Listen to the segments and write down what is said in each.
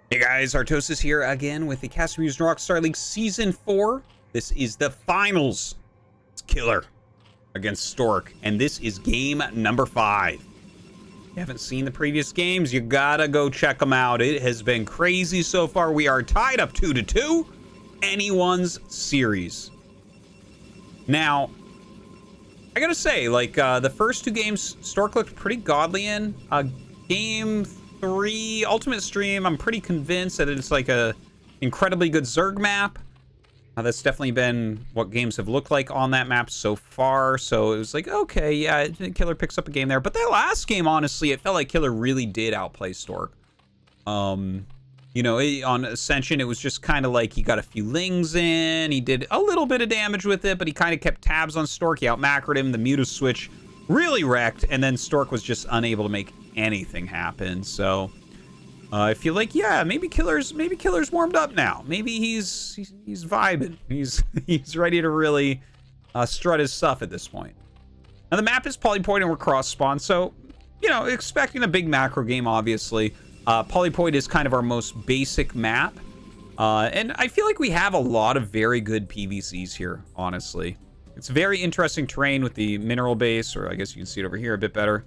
Hey guys, Artosis here again with the CasterMuse Narak Star League Season 4. This is the finals. It's Killer against Stork, and this is game number 5. If you haven't seen the previous games, you gotta go check them out. It has been crazy so far. We are tied up 2-2. Anyone's series. Now, I gotta say, like, the first 2 games, Stork looked pretty godly in. Game 3 Ultimate Stream, I'm pretty convinced that it's like a incredibly good Zerg map. That's definitely been what games have looked like on that map so far. So it was like, okay, yeah, Killer picks up a game there. But that last game, honestly, it felt like Killer really did outplay Stork. You know, on Ascension, it was just kind of like he got a few lings in. He did a little bit of damage with it, but he kind of kept tabs on Stork. He outmacroed him. The Muta switch really wrecked, and then Stork was just unable to make anything happen. So I feel like, yeah, maybe Killer's warmed up now. Maybe he's vibing. He's ready to really strut his stuff at this point. Now the map is polypoid and we're cross spawn, so you know, expecting a big macro game, obviously. Polypoid is kind of our most basic map, and I feel like we have a lot of very good PVCs here, honestly. It's very interesting terrain with the mineral base, or I guess you can see it over here a bit better,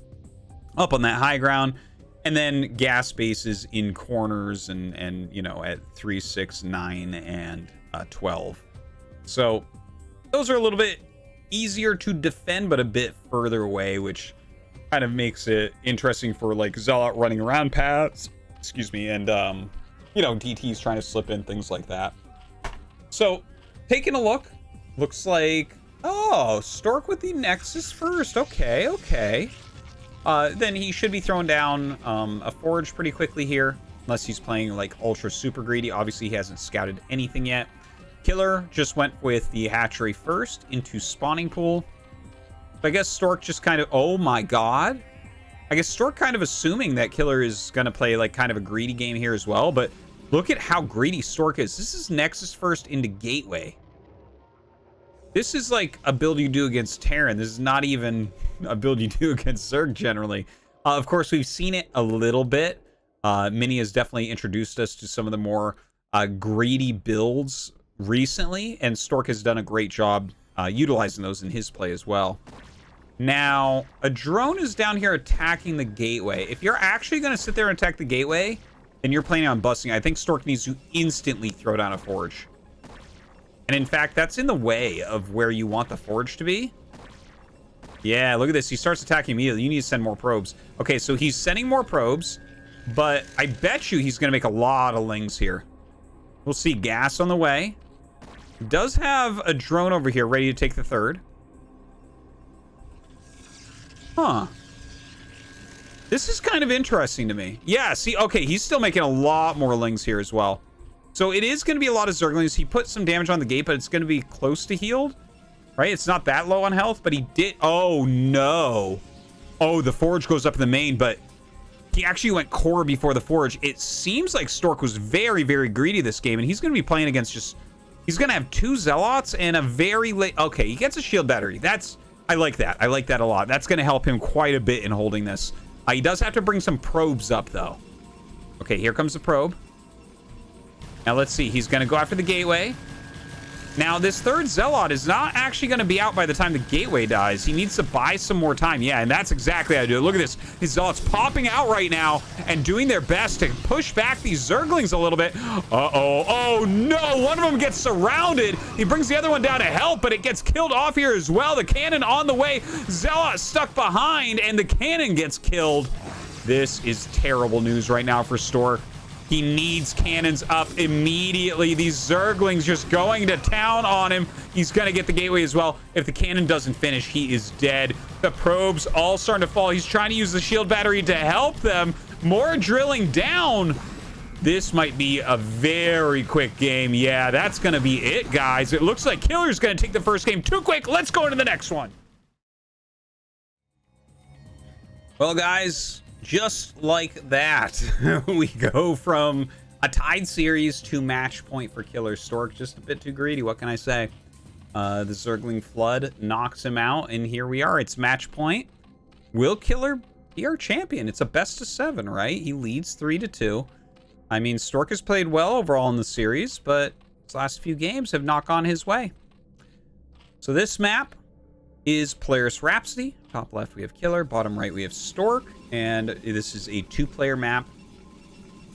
up on that high ground, and then gas bases in corners and you know, at 3, 6, 9, and 12. So those are a little bit easier to defend, but a bit further away, which kind of makes it interesting for like Zealot running around paths, excuse me, and you know, DTs trying to slip in, things like that. So taking a look, looks like, oh, Stork with the Nexus first. Okay. Then he should be throwing down a Forge pretty quickly here, unless he's playing like ultra super greedy. Obviously, he hasn't scouted anything yet. Killer just went with the hatchery first into spawning pool. So I guess Stork just kind of, oh my god. I guess Stork kind of assuming that Killer is going to play like kind of a greedy game here as well. But look at how greedy Stork is. This is Nexus first into Gateway. This is like a build you do against Terran. This is not even a build you do against Zerg generally. Of course, we've seen it a little bit. Mini has definitely introduced us to some of the more greedy builds recently, and Stork has done a great job utilizing those in his play as well. Now, a drone is down here attacking the gateway. If you're actually going to sit there and attack the gateway, then you're planning on busting. I think Stork needs to instantly throw down a Forge. And in fact, that's in the way of where you want the Forge to be. Yeah, look at this. He starts attacking immediately. You need to send more probes. Okay, so he's sending more probes, but I bet you he's going to make a lot of lings here. We'll see gas on the way. He does have a drone over here ready to take the third. Huh. This is kind of interesting to me. Yeah, see, okay, he's still making a lot more lings here as well. So it is going to be a lot of Zerglings. He put some damage on the gate, but it's going to be close to healed, right? It's not that low on health, but he did. Oh, no. Oh, the Forge goes up in the main, but he actually went core before the Forge. It seems like Stork was very, very greedy this game, and he's going to be playing against just... He's going to have 2 Zealots and a very late... Okay, he gets a shield battery. That's... I like that. I like that a lot. That's going to help him quite a bit in holding this. He does have to bring some probes up, though. Okay, here comes the probe. Now, let's see. He's going to go after the gateway. Now, this third Zealot is not actually going to be out by the time the gateway dies. He needs to buy some more time. Yeah, and that's exactly how I do it. Look at this. His Zealots popping out right now and doing their best to push back these Zerglings a little bit. Uh-oh. Oh, no. One of them gets surrounded. He brings the other one down to help, but it gets killed off here as well. The cannon on the way. Zealot stuck behind, and the cannon gets killed. This is terrible news right now for Stork. He needs cannons up immediately. These Zerglings just going to town on him. He's going to get the gateway as well. If the cannon doesn't finish, he is dead. The probes all starting to fall. He's trying to use the shield battery to help them. More drilling down. This might be a very quick game. Yeah, that's going to be it, guys. It looks like Killer's going to take the first game too quick. Let's go into the next one. Well, guys, just like that, we go from a tied series to match point for Killer. Stork just a bit too greedy. What can I say? The Zergling Flood knocks him out, and here we are. It's match point. Will Killer be our champion? It's a best of 7, right? He leads 3-2. I mean, Stork has played well overall in the series, but his last few games have not gone his way. So this map is Polaris Rhapsody. Top left, we have Killer. Bottom right, we have Stork. And this is a 2-player map.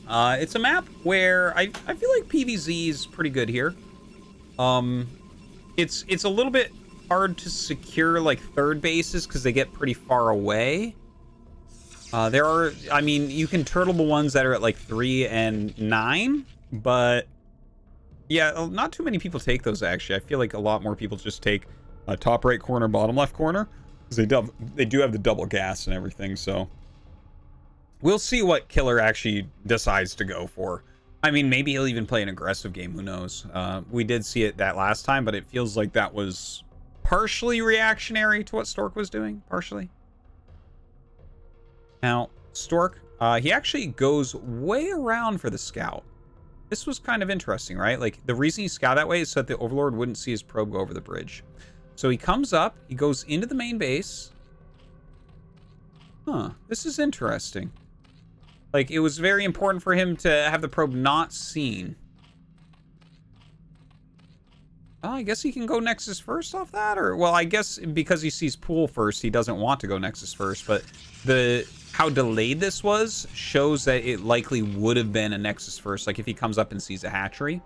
It's a map where I feel like PvZ is pretty good here. It's a little bit hard to secure like third bases because they get pretty far away. There are, I mean, you can turtle the ones that are at like 3 and 9, but yeah, not too many people take those actually. I feel like a lot more people just take top right corner, bottom left corner, because they do have the double gas and everything. So we'll see what Killer actually decides to go for. I mean, maybe he'll even play an aggressive game. Who knows? We did see it that last time, but it feels like that was partially reactionary to what Stork was doing. Partially. Now, Stork, he actually goes way around for the scout. This was kind of interesting, right? Like, the reason he scouted that way is so that the Overlord wouldn't see his probe go over the bridge. So he comes up, he goes into the main base. Huh, this is interesting. Like, it was very important for him to have the probe not seen. Oh, I guess he can go Nexus first off that, or... Well, I guess because he sees Pool first, he doesn't want to go Nexus first, but how delayed this was shows that it likely would have been a Nexus first, like if he comes up and sees a hatchery.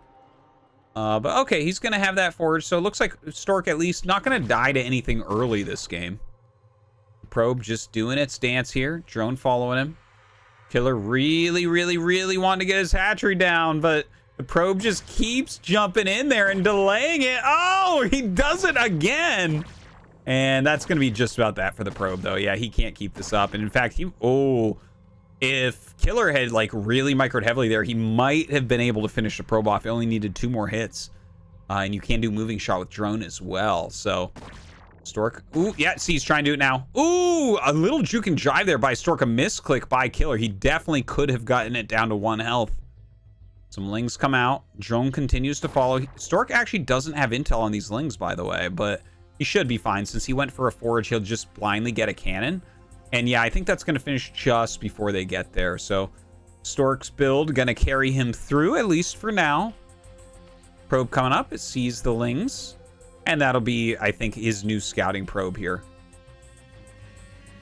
But okay, he's going to have that forward, so it looks like Stork at least not going to die to anything early this game. Probe just doing its dance here. Drone following him. Killer really, really, really wanted to get his hatchery down, but the probe just keeps jumping in there and delaying it. Oh, he does it again. And that's going to be just about that for the probe, though. Yeah, he can't keep this up. And in fact, if Killer had like really microed heavily there, he might have been able to finish the probe off. He only needed 2 more hits. And you can do moving shot with drone as well. So Stork. Ooh, yeah, see, he's trying to do it now. Ooh, a little juke and jive there by Stork. A misclick by Killer. He definitely could have gotten it down to 1 health. Some lings come out. Drone continues to follow. Stork actually doesn't have intel on these lings, by the way, but he should be fine. Since he went for a forage, he'll just blindly get a cannon. And yeah, I think that's going to finish just before they get there. So Stork's build going to carry him through, at least for now. Probe coming up. It sees the lings. And that'll be, I think, his new scouting probe here.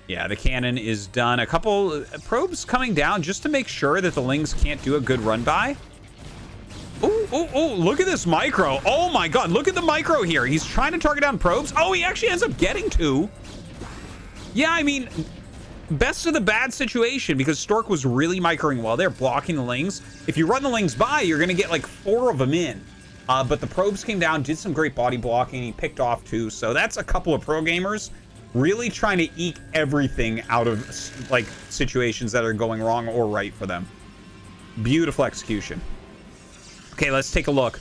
Yeah, the cannon is done. A couple probes coming down just to make sure that the lings can't do a good run by. Oh, look at this micro. Oh my god, look at the micro here. He's trying to target down probes. Oh, he actually ends up getting 2. Yeah, I mean, best of the bad situation because Stork was really microing well there, blocking the lings. If you run the lings by, you're going to get like 4 of them in. But the probes came down, did some great body blocking. He picked off 2. So that's a couple of pro gamers really trying to eke everything out of like situations that are going wrong or right for them. Beautiful execution. Okay, let's take a look.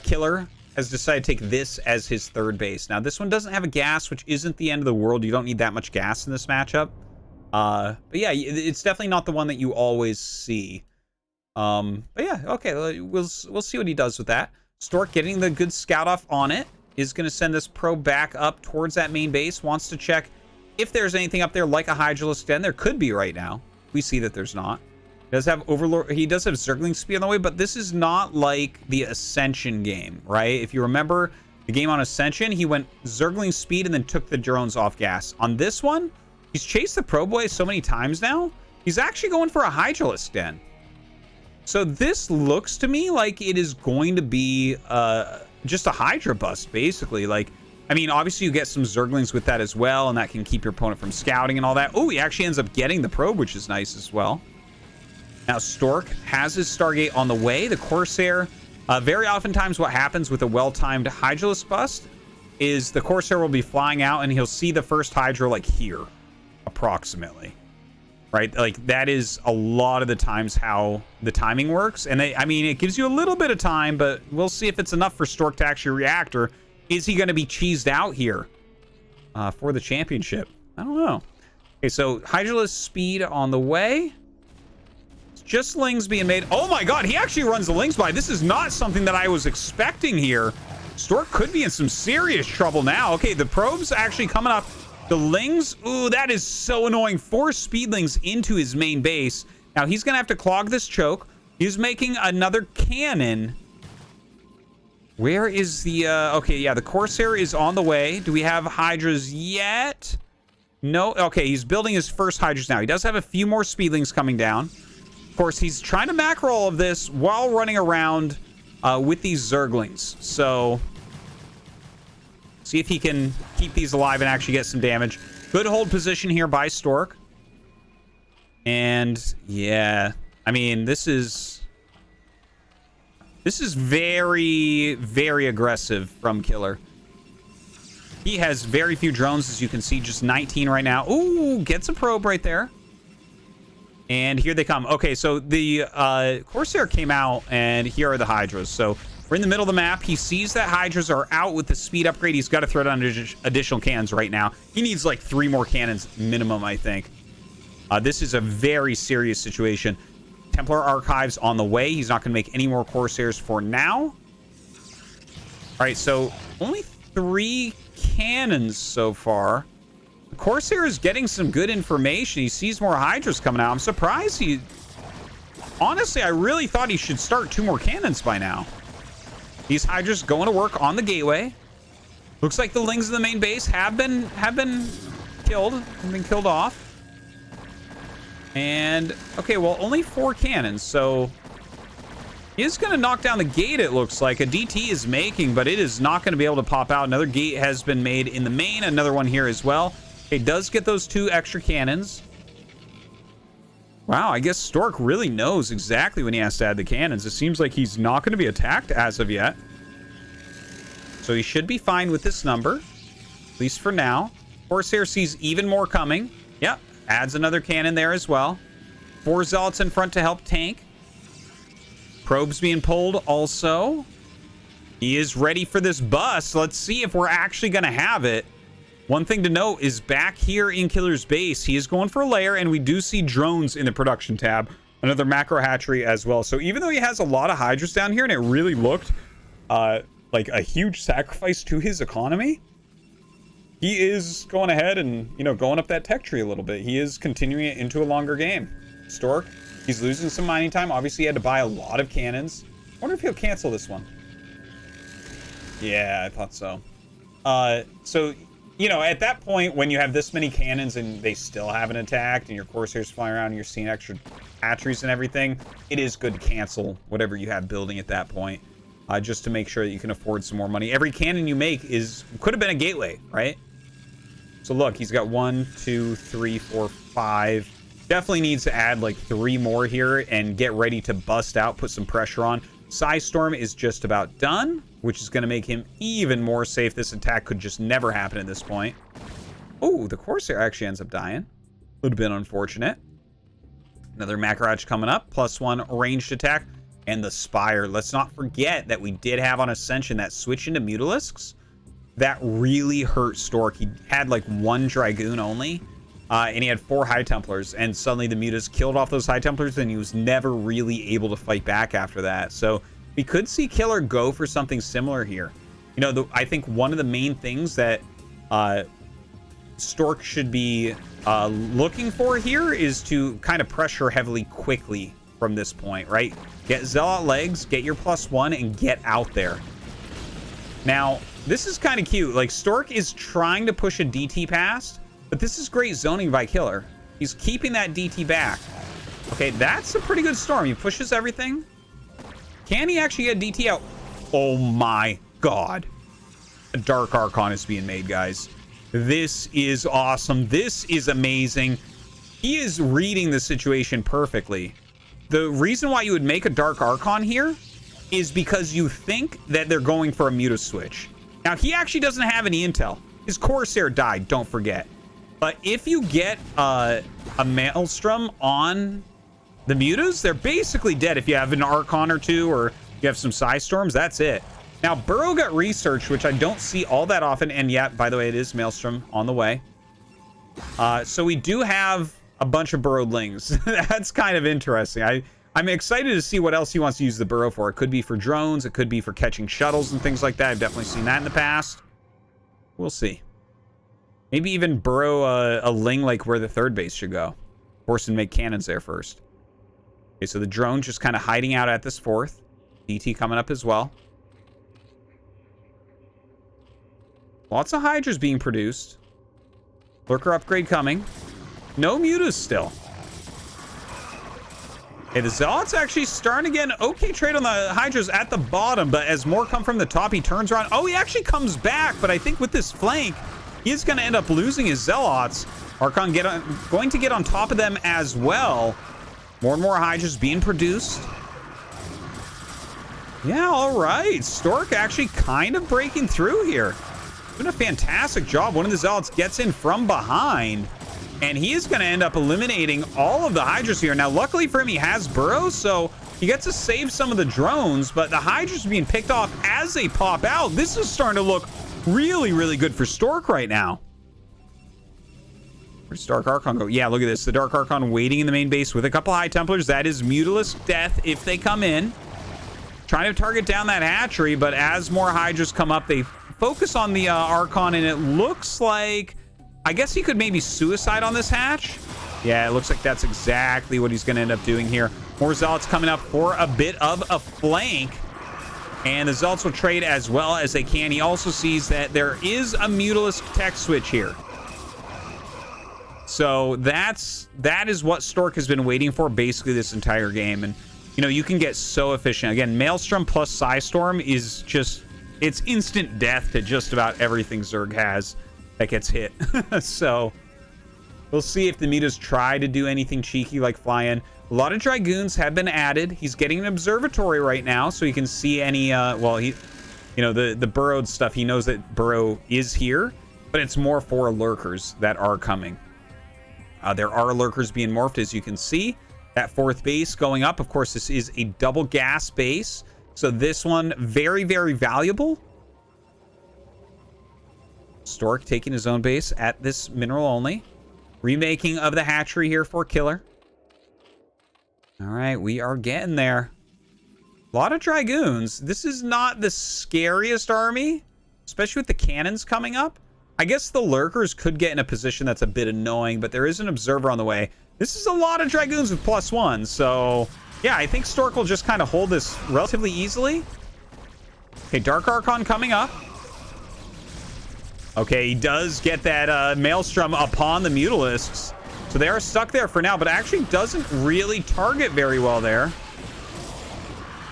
Killer has decided to take this as his third base. Now, this one doesn't have a gas, which isn't the end of the world. You don't need that much gas in this matchup. But yeah, it's definitely not the one that you always see. But yeah, okay, we'll see what he does with that. Stork getting the good scout off on it is going to send this probe back up towards that main base. Wants to check if there's anything up there like a Hydralisk Den. There could be right now. We see that there's not. He does have Overlord. He does have Zergling Speed on the way, but this is not like the Ascension game, right? If you remember the game on Ascension, he went Zergling Speed and then took the drones off gas. On this one, he's chased the probe away so many times now, he's actually going for a Hydralisk Den. So this looks to me like it is going to be just a Hydra bust, basically. Like, I mean, obviously you get some Zerglings with that as well, and that can keep your opponent from scouting and all that. Oh, he actually ends up getting the probe, which is nice as well. Now, Stork has his Stargate on the way. The Corsair, very oftentimes what happens with a well-timed Hydralisk bust is the Corsair will be flying out and he'll see the first Hydra like here, approximately. Right? Like, that is a lot of the times how the timing works. And I mean, it gives you a little bit of time, but we'll see if it's enough for Stork to actually react, or is he going to be cheesed out here for the championship? I don't know. Okay, so Hydralisk Speed on the way. Just lings being made. Oh my god, he actually runs the lings by. This is not something that I was expecting here. Stork could be in some serious trouble now. Okay, the probe's actually coming up. The lings, ooh, that is so annoying. 4 speedlings into his main base. Now he's gonna have to clog this choke. He's making another cannon. Where is the... okay, yeah, the Corsair is on the way. Do we have Hydras yet? No. Okay, he's building his first Hydras now. He does have a few more Speedlings coming down. Of course, he's trying to macro all of this while running around with these Zerglings. So, see if he can keep these alive and actually get some damage. Good hold position here by Stork. And, yeah, I mean, this is very, very aggressive from Killer. He has very few drones, as you can see, just 19 right now. Ooh, gets a probe right there. And here they come. Okay, so the Corsair came out, and here are the Hydras. So we're in the middle of the map. He sees that Hydras are out with the speed upgrade. He's got to throw down additional cannons right now. He needs like 3 more cannons minimum, I think. This is a very serious situation. Templar Archives on the way. He's not going to make any more Corsairs for now. All right, so only 3 cannons so far. The Corsair is getting some good information. He sees more Hydras coming out. I'm surprised he... Honestly, I really thought he should start 2 more cannons by now. These Hydras going to work on the gateway. Looks like the Lings in the main base have been killed off. And, okay, well, only 4 cannons, so he is going to knock down the gate, it looks like. A DT is making, but it is not going to be able to pop out. Another gate has been made in the main, another one here as well. It does get those 2 extra cannons. Wow, I guess Stork really knows exactly when he has to add the cannons. It seems like he's not going to be attacked as of yet. So he should be fine with this number, at least for now. Corsair sees even more coming. Yep. Adds another cannon there as well. 4 Zealots in front to help tank. Probes being pulled also. He is ready for this bust. Let's see if we're actually going to have it. One thing to note is back here in Killer's base, he is going for a lair, and we do see drones in the production tab. Another macro hatchery as well. So even though he has a lot of Hydras down here, and it really looked like a huge sacrifice to his economy, he is going ahead and, you know, going up that tech tree a little bit. He is continuing it into a longer game. Stork, he's losing some mining time. Obviously, he had to buy a lot of cannons. I wonder if he'll cancel this one. Yeah, I thought so. So, you know, at that point, when you have this many cannons and they still haven't attacked and your Corsairs flying around and you're seeing extra hatcheries and everything, it is good to cancel whatever you have building at that point, just to make sure that you can afford some more money. Every cannon you make could have been a gateway, right? So look, he's got 1, 2, 3, 4, 5. Definitely needs to add like 3 more here and get ready to bust out, put some pressure on. Storm is just about done, which is going to make him even more safe. This attack could just never happen at this point. Oh, the Corsair actually ends up dying. A little bit unfortunate. Another Macrach coming up. +1 ranged attack. And the Spire. Let's not forget that we did have on Ascension that switch into Mutalisks. That really hurt Stork. He had like 1 Dragoon only, and he had 4 High Templars, and suddenly the Mutas killed off those High Templars, and he was never really able to fight back after that. So we could see Killer go for something similar here. You know, I think one of the main things that Stork should be looking for here is to kind of pressure heavily quickly from this point, right? Get Zealot legs, get your +1, and get out there. Now, this is kind of cute. Like, Stork is trying to push a DT past, but this is great zoning by Killer. He's keeping that DT back. Okay, that's a pretty good storm. He pushes everything. Can he actually get DT out? Oh my god. A Dark Archon is being made, guys. This is awesome. This is amazing. He is reading the situation perfectly. The reason why you would make a Dark Archon here is because you think that they're going for a Muta switch. Now, he actually doesn't have any intel. His Corsair died, don't forget. But if you get a Maelstrom on the Mutas, they're basically dead. If you have an Archon or 2 or you have some Storms, that's it. Now, Burrow got researched, which I don't see all that often. And yeah, by the way, it is Maelstrom on the way. So we do have a bunch of Burrowlings. That's kind of interesting. I'm excited to see what else he wants to use the Burrow for. It could be for drones. It could be for catching shuttles and things like that. I've definitely seen that in the past. We'll see. Maybe even burrow a Ling like where the 3rd base should go. Force and make cannons there first. Okay, so the drone just kind of hiding out at this fourth. DT coming up as well. Lots of Hydras being produced. Lurker upgrade coming. No mutas still. Okay, the Zealot's actually starting to get an okay trade on the Hydras at the bottom, but as more come from the top, he turns around. Oh, he actually comes back, but I think with this flank, he is going to end up losing his Zealots. Archon going to get on top of them as well. More and more Hydras being produced. Yeah, all right. Stork actually kind of breaking through here. Doing a fantastic job. One of the Zealots gets in from behind. And he is going to end up eliminating all of the Hydras here. Now, luckily for him, he has burrows, so he gets to save some of the drones, but the Hydras are being picked off as they pop out. This is starting to look really, really good for Stork right now. Where's Dark Archon go? Yeah, look at this. The Dark Archon waiting in the main base with a couple High Templars. That is Mutalisk death if they come in. Trying to target down that hatchery, but as more Hydras come up, they focus on the Archon, and it looks like... I guess he could maybe suicide on this hatch. Yeah, it looks like that's exactly what he's going to end up doing here. More Zealots coming up for a bit of a flank. And the Zealots will trade as well as they can. He also sees that there is a Mutalisk tech switch here. So that is what Stork has been waiting for basically this entire game. And, you know, you can get so efficient. Again, Maelstrom plus Psystorm is just... It's instant death to just about everything Zerg has that gets hit. So we'll see if the mutas try to do anything cheeky like fly in. A lot of Dragoons have been added. He's getting an observatory right now, so he can see any well, he, you know, the burrowed stuff. He knows that burrow is here, but it's more for lurkers that are coming. There are lurkers being morphed, as you can see. That fourth base going up. Of course, this is a double gas base, so this one very, very valuable. Stork taking his own base at this mineral only. Remaking of the hatchery here for Killer. All right, we are getting there. A lot of Dragoons. This is not the scariest army, especially with the cannons coming up. I guess the lurkers could get in a position that's a bit annoying, but there is an observer on the way. This is a lot of Dragoons with +1, so yeah, I think Stork will just kind of hold this relatively easily. Okay, Dark Archon coming up. Okay, he does get that Maelstrom upon the Mutalisks. So they are stuck there for now, but actually doesn't really target very well there.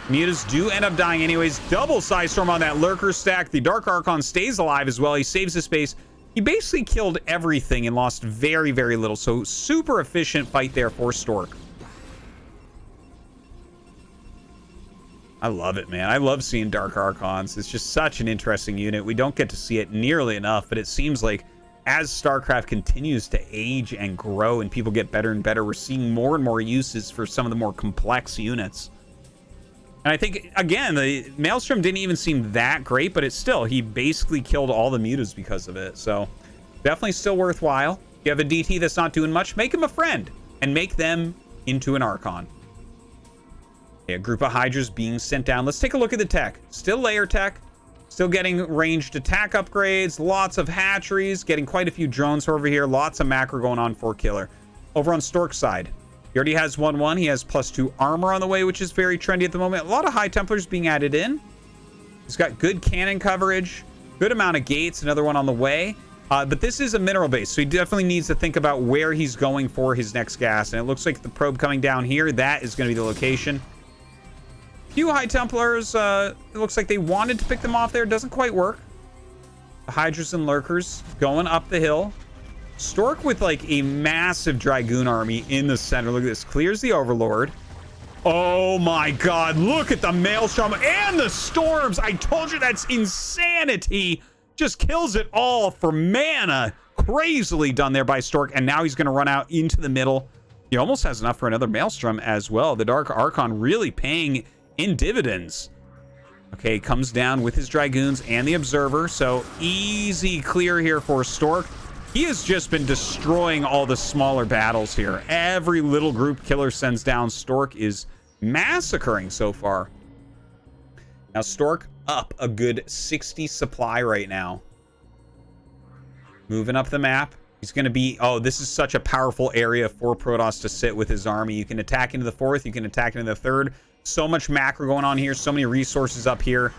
Mutas do end up dying anyways. Double Psystorm on that Lurker stack. The Dark Archon stays alive as well. He saves his space. He basically killed everything and lost very, very little. So super efficient fight there for Stork. I love it, man. I love seeing Dark Archons. It's just such an interesting unit. We don't get to see it nearly enough, but it seems like as StarCraft continues to age and grow and people get better and better, we're seeing more and more uses for some of the more complex units. And I think, again, the Maelstrom didn't even seem that great, but it's still, he basically killed all the mutas because of it. So definitely still worthwhile. If you have a DT that's not doing much, make him a friend and make them into an Archon. A group of Hydras being sent down. Let's take a look at the tech. Still layer tech. Still getting ranged attack upgrades. Lots of hatcheries. Getting quite a few drones over here. Lots of macro going on for Killer. Over on Stork's side, he already has 1-1. He has +2 armor on the way, which is very trendy at the moment. A lot of High Templars being added in. He's got good cannon coverage. Good amount of gates. Another one on the way. But this is a mineral base, so he definitely needs to think about where he's going for his next gas. And it looks like the probe coming down here, that is going to be the location. Few High Templars, it looks like they wanted to pick them off there. Doesn't quite work. The Hydras and Lurkers going up the hill. Stork with like a massive Dragoon army in the center. Look at this. Clears the Overlord. Oh my god. Look at the Maelstrom and the Storms. I told you that's insanity. Just kills it all for mana. Crazily done there by Stork. And now he's going to run out into the middle. He almost has enough for another Maelstrom as well. The Dark Archon really paying in dividends. Okay, comes down with his Dragoons and the Observer. So easy clear here for Stork. He has just been destroying all the smaller battles here. Every little group Killer sends down, Stork is massacring so far. Now Stork up a good 60 supply right now. Moving up the map. He's going to be... Oh, this is such a powerful area for Protoss to sit with his army. You can attack into the 4th. You can attack into the 3rd. So much macro going on here. So many resources up here.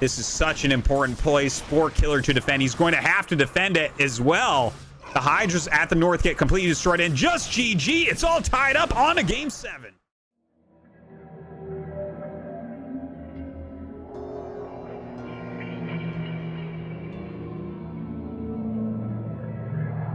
This is such an important place for Killer to defend. He's going to have to defend it as well. The Hydras at the north get completely destroyed. And just GG. It's all tied up on a Game 7.